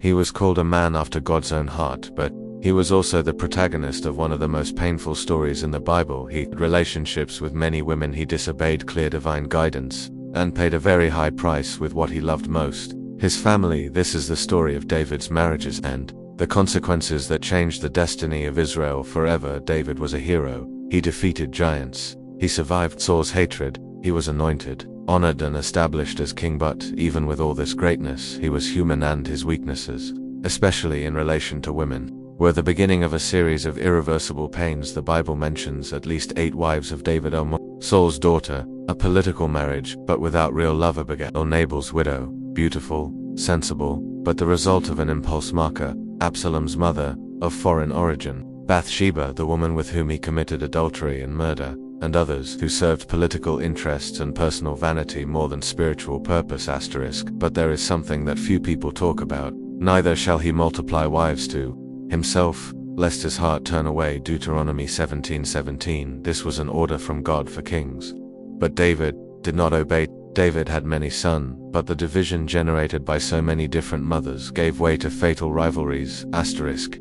He was called a man after God's own heart, but he was also the protagonist of one of the most painful stories in the Bible. He had relationships with many women, he disobeyed clear divine guidance, and paid a very high price with what he loved most, his family. This is the story of David's marriages and the consequences that changed the destiny of Israel forever. David was a hero. He defeated giants. He survived Saul's hatred. He was anointed, honored, and established as king. But even with all this greatness, he was human, and his weaknesses, especially in relation to women, were the beginning of a series of irreversible pains. The Bible mentions at least 8 wives of David. Saul's daughter, a political marriage, but without real love. Abigail, Nabal's widow, beautiful, sensible, but the result of an impulse. Maacah, Absalom's mother, of foreign origin. Bathsheba, the woman with whom he committed adultery and murder, and others who served political interests and personal vanity more than spiritual purpose. But there is something that few people talk about. Neither shall he multiply wives to himself, lest his heart turn away. Deuteronomy 17:17. This was an order from God for kings. But David did not obey. David had many sons, but the division generated by so many different mothers gave way to fatal rivalries.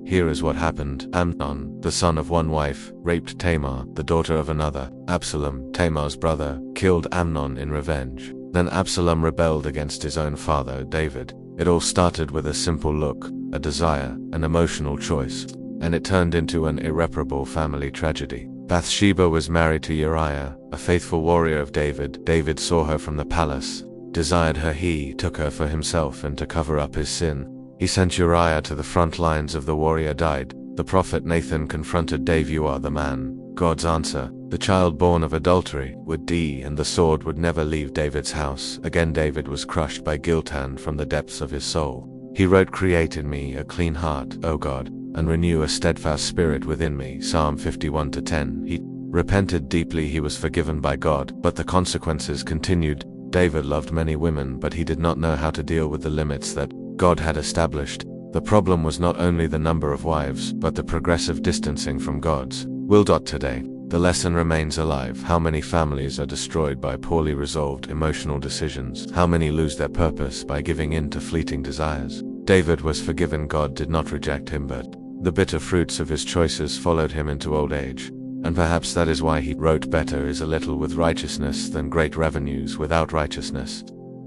Here is what happened. Amnon, the son of one wife, raped Tamar, the daughter of another. Absalom, Tamar's brother, killed Amnon in revenge. Then Absalom rebelled against his own father, David. It all started with a simple look, a desire, an emotional choice, and it turned into an irreparable family tragedy. Bathsheba was married to Uriah, a faithful warrior of David. David saw her from the palace, desired her. He took her for himself, and to cover up his sin, he sent Uriah to the front lines of the warrior died. The prophet Nathan confronted Dave. You are the man. God's answer, the child born of adultery, would die, and the sword would never leave David's house. Again David was crushed by guilt, and from the depths of his soul he wrote, Create in me a clean heart, O God, and renew a steadfast spirit within me. Psalm 51:10. He repented deeply. He was forgiven by God, but the consequences continued. David loved many women, but he did not know how to deal with the limits that God had established. The problem was not only the number of wives, but the progressive distancing from God's will. Today, the lesson remains alive. How many families are destroyed by poorly resolved emotional decisions? How many lose their purpose by giving in to fleeting desires? David was forgiven. God did not reject him, but the bitter fruits of his choices followed him into old age. And perhaps that is why he wrote, Better is a little with righteousness than great revenues without righteousness.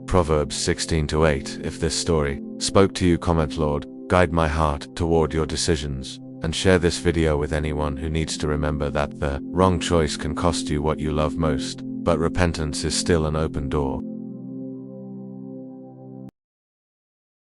Proverbs 16:8. If this story spoke to you, comment, Lord, guide my heart toward your decisions, and share this video with anyone who needs to remember that the wrong choice can cost you what you love most, but repentance is still an open door.